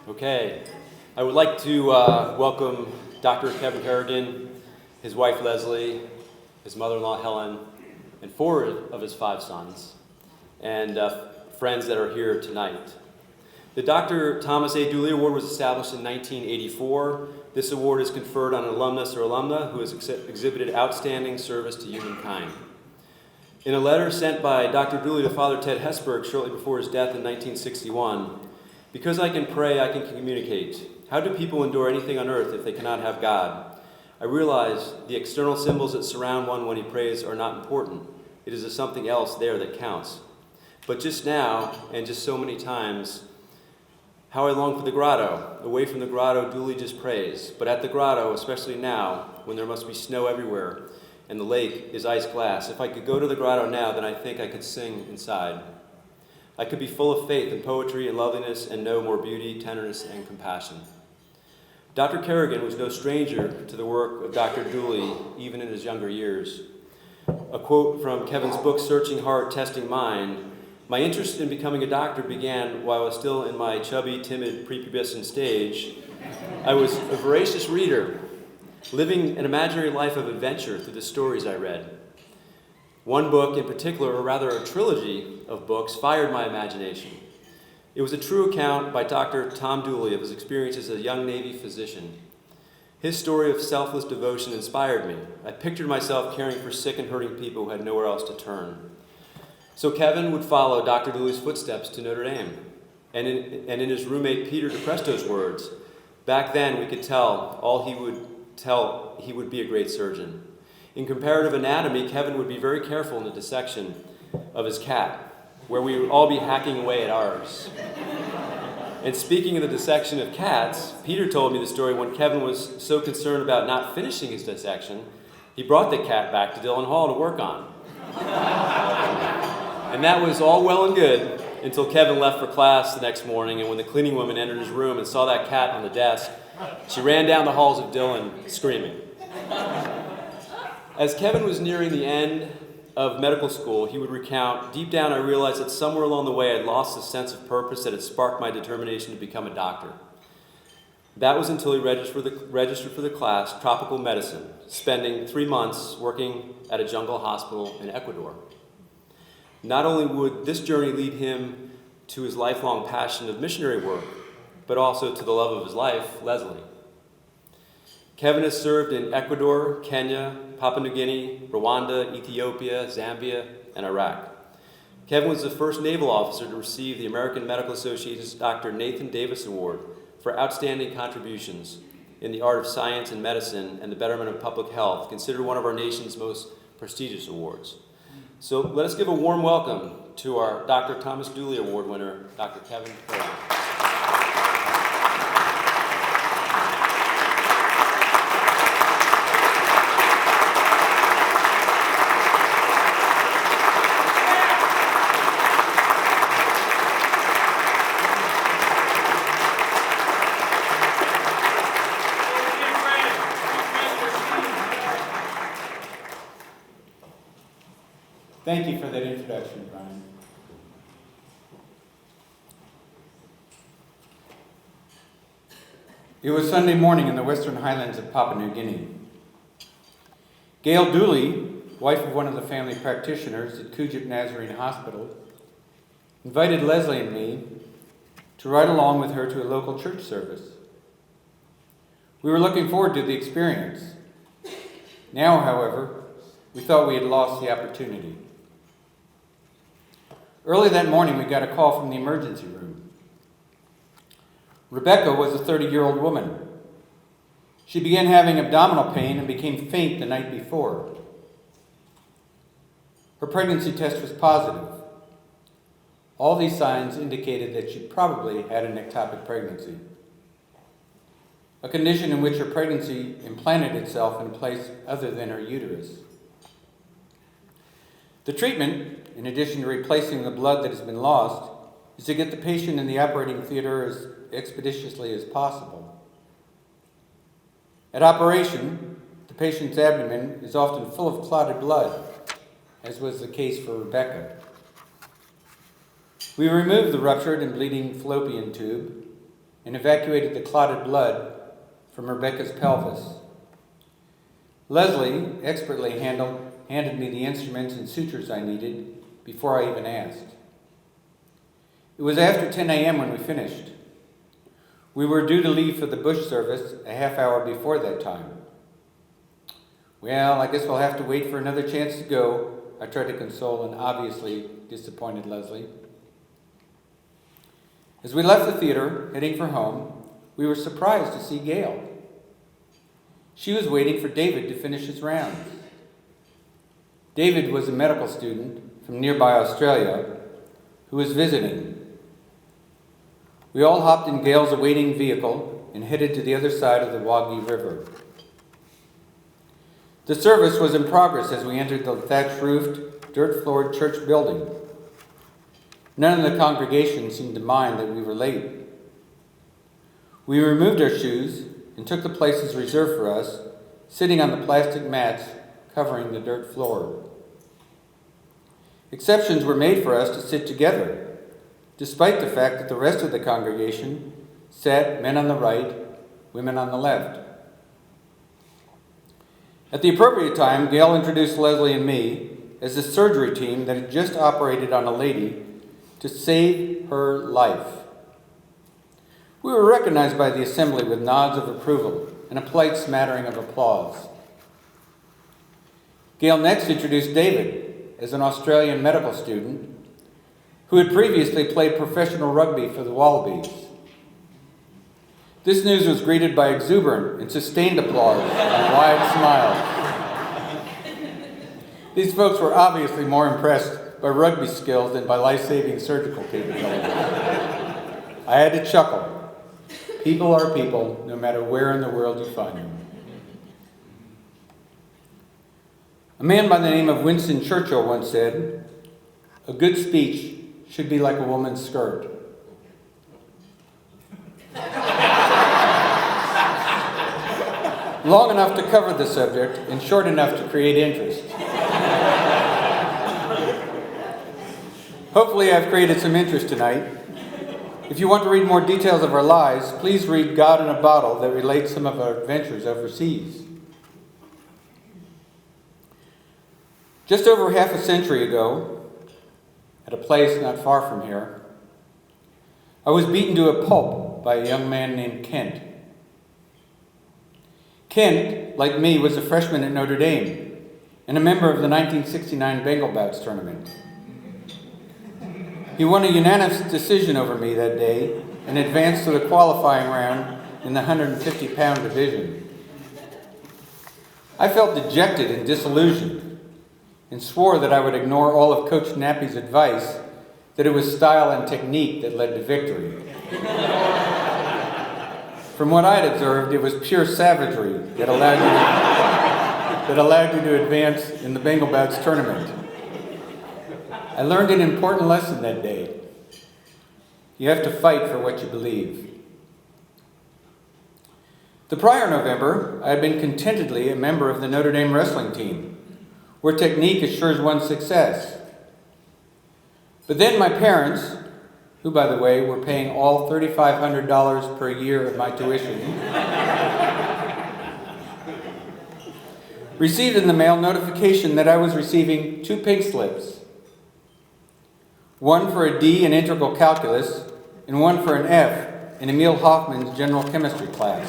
Okay, I would like to welcome Dr. Kevin Kerrigan, his wife Leslie, his mother-in-law Helen, and 4 of his 5 sons, and friends that are here tonight. The Dr. Thomas A. Dooley Award was established in 1984. This award is conferred on an alumnus or alumna who has exhibited outstanding service to humankind. In a letter sent by Dr. Dooley to Father Ted Hesburgh shortly before his death in 1961, "Because I can pray, I can communicate. How do people endure anything on earth if they cannot have God? I realize the external symbols that surround one when he prays are not important. It is something else there that counts. But just now, and just so many times, how I long for the grotto. Away from the grotto, Dooley just prays. But at the grotto, especially now, when there must be snow everywhere, and the lake is ice glass, if I could go to the grotto now, then I think I could sing inside. I could be full of faith and poetry and loveliness and know more beauty, tenderness, and compassion." Dr. Kerrigan was no stranger to the work of Dr. Dooley, even in his younger years. A quote from Kevin's book, Searching Heart, Testing Mind: "My interest in becoming a doctor began while I was still in my chubby, timid, prepubescent stage. I was a voracious reader, living an imaginary life of adventure through the stories I read. One book in particular, or rather a trilogy of books, fired my imagination. It was a true account by Dr. Tom Dooley of his experience as a young Navy physician. His story of selfless devotion inspired me. I pictured myself caring for sick and hurting people who had nowhere else to turn. So Kevin would follow Dr. Dooley's footsteps to Notre Dame. And in his roommate Peter DePresto's words, back then we could tell he would be a great surgeon. In comparative anatomy, Kevin would be very careful in the dissection of his cat, where we would all be hacking away at ours. And speaking of the dissection of cats, Peter told me the story when Kevin was so concerned about not finishing his dissection, he brought the cat back to Dillon Hall to work on. And that was all well and good until Kevin left for class the next morning, and when the cleaning woman entered his room and saw that cat on the desk, she ran down the halls of Dillon screaming. As Kevin was nearing the end of medical school, he would recount, "Deep down I realized that somewhere along the way I'd lost the sense of purpose that had sparked my determination to become a doctor. That was until he registered for the class Tropical Medicine, spending 3 months working at a jungle hospital in Ecuador. Not only would this journey lead him to his lifelong passion of missionary work, but also to the love of his life, Leslie. Kevin has served in Ecuador, Kenya, Papua New Guinea, Rwanda, Ethiopia, Zambia, and Iraq. Kevin was the first naval officer to receive the American Medical Association's Dr. Nathan Davis Award for outstanding contributions in the art of science and medicine and the betterment of public health, considered one of our nation's most prestigious awards. So let us give a warm welcome to our Dr. Thomas Dooley Award winner, Dr. Kevin Kerrigan. Thank you for that introduction, Brian. It was Sunday morning in the western highlands of Papua New Guinea. Gail Dooley, wife of one of the family practitioners at Kujip Nazarene Hospital, invited Leslie and me to ride along with her to a local church service. We were looking forward to the experience. Now, however, we thought we had lost the opportunity. Early that morning, we got a call from the emergency room. Rebecca was a 30-year-old woman. She began having abdominal pain and became faint the night before. Her pregnancy test was positive. All these signs indicated that she probably had an ectopic pregnancy, a condition in which her pregnancy implanted itself in a place other than her uterus. The treatment, in addition to replacing the blood that has been lost, is to get the patient in the operating theater as expeditiously as possible. At operation, the patient's abdomen is often full of clotted blood, as was the case for Rebecca. We removed the ruptured and bleeding fallopian tube and evacuated the clotted blood from Rebecca's pelvis. Leslie expertly handed me the instruments and sutures I needed before I even asked. It was after 10 a.m. when we finished. We were due to leave for the bush service a half hour before that time. Well, I guess we'll have to wait for another chance to go, I tried to console an obviously disappointed Leslie. As we left the theater, heading for home, we were surprised to see Gail. She was waiting for David to finish his rounds. David was a medical student from nearby Australia who was visiting. We all hopped in Gail's awaiting vehicle and headed to the other side of the Waggi River. The service was in progress as we entered the thatch-roofed, dirt-floored church building. None of the congregation seemed to mind that we were late. We removed our shoes and took the places reserved for us, sitting on the plastic mats covering the dirt floor. Exceptions were made for us to sit together, despite the fact that the rest of the congregation sat men on the right, women on the left. At the appropriate time, Gail introduced Leslie and me as the surgery team that had just operated on a lady to save her life. We were recognized by the assembly with nods of approval and a polite smattering of applause. Gail next introduced David as an Australian medical student who had previously played professional rugby for the Wallabies. This news was greeted by exuberant and sustained applause and wide smiles. These folks were obviously more impressed by rugby skills than by life-saving surgical capabilities. I had to chuckle. People are people, no matter where in the world you find them. A man by the name of Winston Churchill once said, "A good speech should be like a woman's skirt." Long enough to cover the subject and short enough to create interest. Hopefully I've created some interest tonight. If you want to read more details of our lives, please read God in a Bottle that relates some of our adventures overseas. Just over half a century ago, at a place not far from here, I was beaten to a pulp by a young man named Kent. Kent, like me, was a freshman at Notre Dame and a member of the 1969 Bengal Bouts tournament. He won a unanimous decision over me that day and advanced to the qualifying round in the 150-pound division. I felt dejected and disillusioned and swore that I would ignore all of Coach Nappy's advice, that it was style and technique that led to victory. From what I had observed, it was pure savagery that allowed you to advance in the Bengal Bouts tournament. I learned an important lesson that day. You have to fight for what you believe. The prior November, I had been contentedly a member of the Notre Dame wrestling team, where technique assures one's success. But then my parents, who, by the way, were paying all $3,500 per year of my tuition, received in the mail notification that I was receiving 2 pink slips. One for a D in integral calculus, and one for an F in Emil Hoffman's general chemistry class.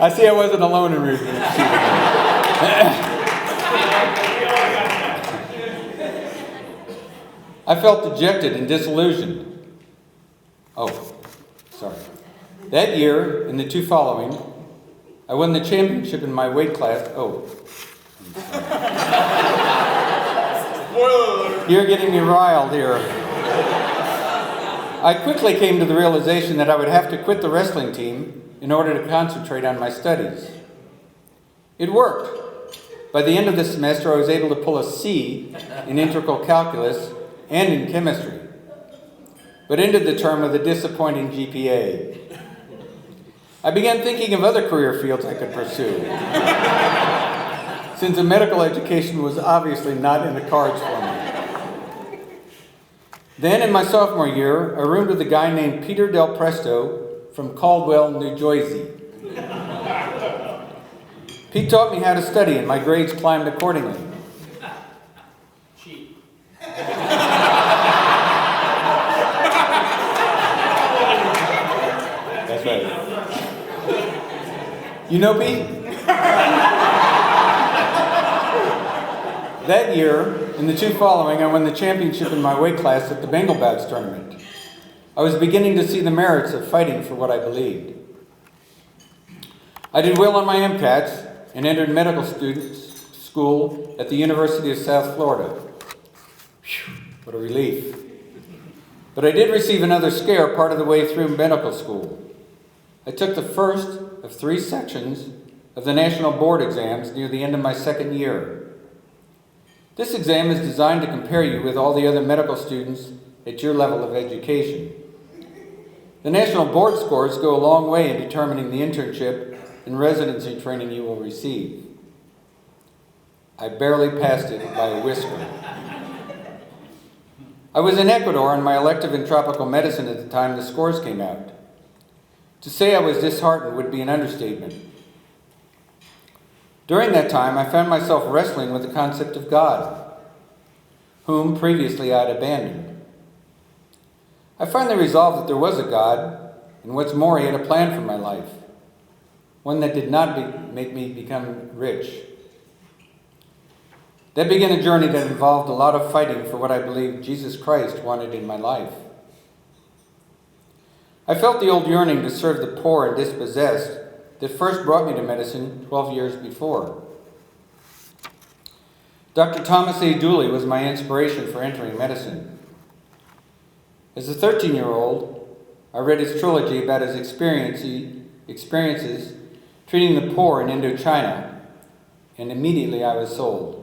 I see I wasn't alone in receiving it. I felt dejected and disillusioned. That year, and the 2 following, I won the championship in my weight class. You're getting me riled here. I quickly came to the realization that I would have to quit the wrestling team in order to concentrate on my studies. It worked. By the end of the semester, I was able to pull a C in integral calculus and in chemistry, but ended the term with a disappointing GPA. I began thinking of other career fields I could pursue. since a medical education was obviously not in the cards for me. Then in my sophomore year, I roomed with a guy named Peter Del Presto from Caldwell, New Jersey. Pete taught me how to study, and my grades climbed accordingly. Cheap. That's right. You know Pete? That year, and the two following, I won the championship in my weight class at the Bengal Bouts tournament. I was beginning to see the merits of fighting for what I believed. I did well on my MCATs and entered medical school at the University of South Florida. Whew, what a relief. But I did receive another scare part of the way through medical school. I took the first of 3 sections of the national board exams near the end of my second year. This exam is designed to compare you with all the other medical students at your level of education. The national board scores go a long way in determining the internship and residency training you will receive. I barely passed it by a whisker. I was in Ecuador on my elective in tropical medicine at the time the scores came out. To say I was disheartened would be an understatement. During that time, I found myself wrestling with the concept of God, whom previously I had abandoned. I finally resolved that there was a God, and what's more, He had a plan for my life, one that did not make me become rich. That began a journey that involved a lot of fighting for what I believed Jesus Christ wanted in my life. I felt the old yearning to serve the poor and dispossessed that first brought me to medicine 12 years before. Dr. Thomas A. Dooley was my inspiration for entering medicine. As a 13-year-old, I read his trilogy about his experiences treating the poor in Indochina, and immediately I was sold.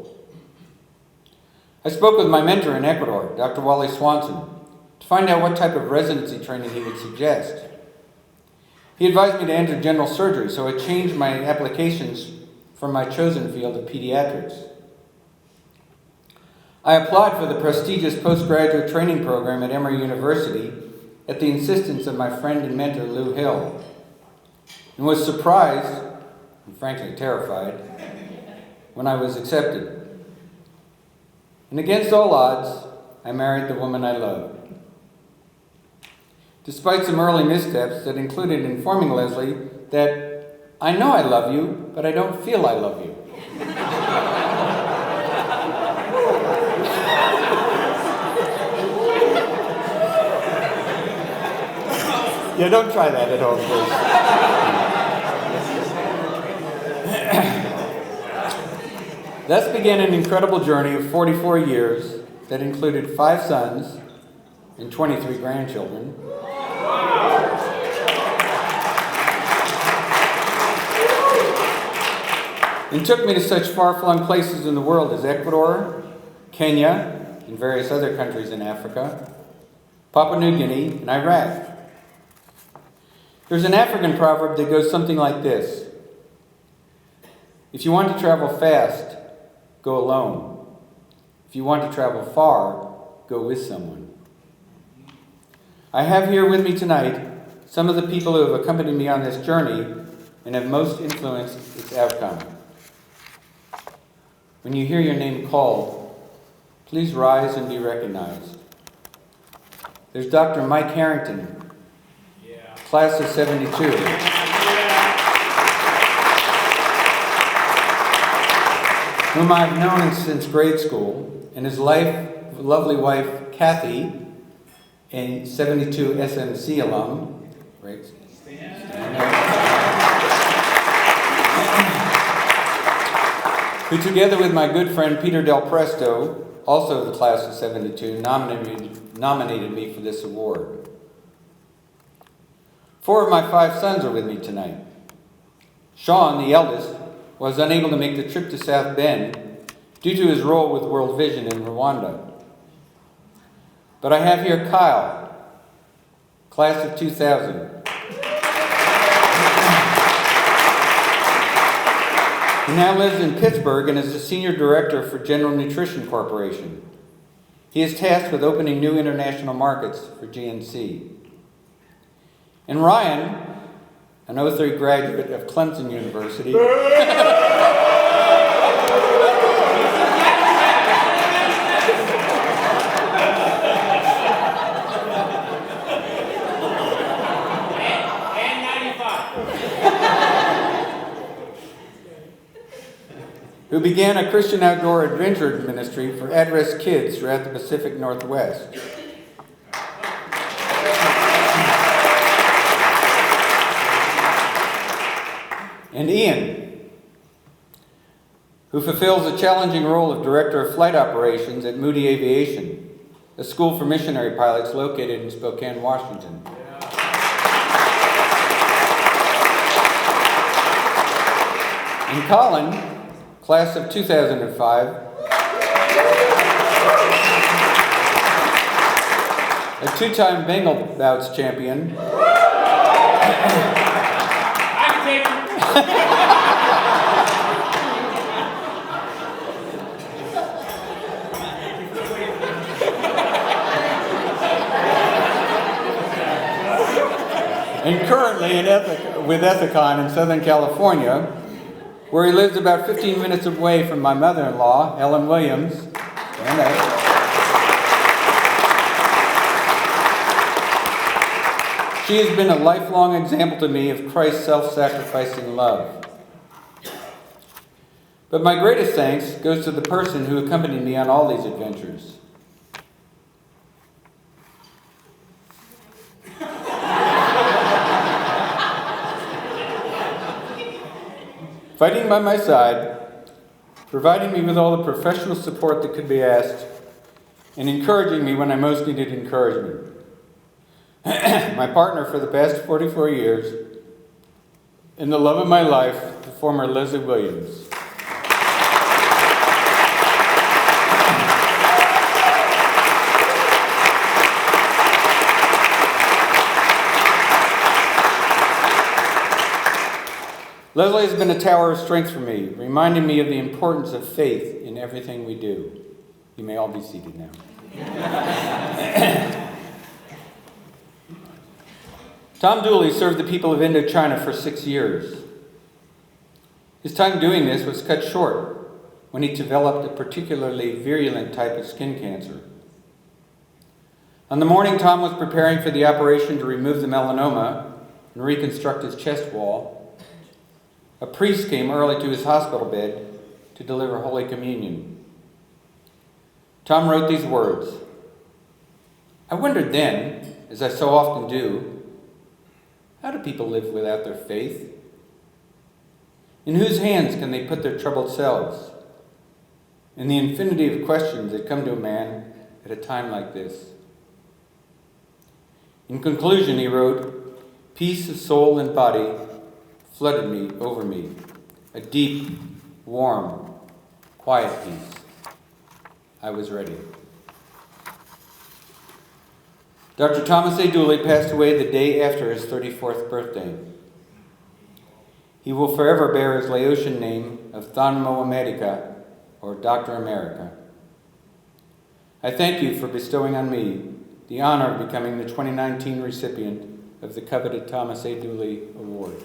I spoke with my mentor in Ecuador, Dr. Wally Swanson, to find out what type of residency training he would suggest. He advised me to enter general surgery, so I changed my applications from my chosen field of pediatrics. I applied for the prestigious postgraduate training program at Emory University at the insistence of my friend and mentor, Lou Hill, and was surprised, and frankly terrified, when I was accepted. And against all odds, I married the woman I loved. Despite some early missteps that included informing Leslie that I know I love you, but I don't feel I love you. Yeah, don't try that at home, please. Thus began an incredible journey of 44 years that included 5 sons and 23 grandchildren. And took me to such far-flung places in the world as Ecuador, Kenya, and various other countries in Africa, Papua New Guinea, and Iraq. There's an African proverb that goes something like this: if you want to travel fast, go alone. If you want to travel far, go with someone. I have here with me tonight some of the people who have accompanied me on this journey and have most influenced its outcome. When you hear your name called, please rise and be recognized. There's Dr. Mike Harrington, class of 72. Whom I've known since grade school, and his lovely wife, Kathy, a 72 SMC alum. Right? Stand up. Who, together with my good friend Peter Del Presto, also of the class of 72, nominated me for this award. 4 of my 5 sons are with me tonight. Sean, the eldest, was unable to make the trip to South Bend due to his role with World Vision in Rwanda. But I have here Kyle, class of 2000. He now lives in Pittsburgh and is the Senior Director for General Nutrition Corporation. He is tasked with opening new international markets for GNC. And Ryan, an 03 graduate of Clemson University, who began a Christian outdoor adventure ministry for at-risk kids throughout the Pacific Northwest. And Ian, who fulfills the challenging role of Director of Flight Operations at Moody Aviation, a school for missionary pilots located in Spokane, Washington. And Colin, class of 2005, a two-time Bengal bouts champion, and currently with Ethicon in Southern California, where he lives about 15 minutes away from my mother-in-law, Ellen Williams, and she has been a lifelong example to me of Christ's self-sacrificing love. But my greatest thanks goes to the person who accompanied me on all these adventures. Fighting by my side, providing me with all the professional support that could be asked, and encouraging me when I most needed encouragement. My partner for the past 44 years, and the love of my life, the former Leslie Williams. Leslie has been a tower of strength for me, reminding me of the importance of faith in everything we do. You may all be seated now. Tom Dooley served the people of Indochina for 6 years. His time doing this was cut short when he developed a particularly virulent type of skin cancer. On the morning Tom was preparing for the operation to remove the melanoma and reconstruct his chest wall, a priest came early to his hospital bed to deliver Holy Communion. Tom wrote these words. I wondered then, as I so often do, how do people live without their faith? In whose hands can they put their troubled selves? In the infinity of questions that come to a man at a time like this. In conclusion, he wrote, peace of soul and body flooded me over me, a deep, warm, quiet peace. I was ready. Dr. Thomas A. Dooley passed away the day after his 34th birthday. He will forever bear his Laotian name of Thanmo America, or Dr. America. I thank you for bestowing on me the honor of becoming the 2019 recipient of the coveted Thomas A. Dooley Award.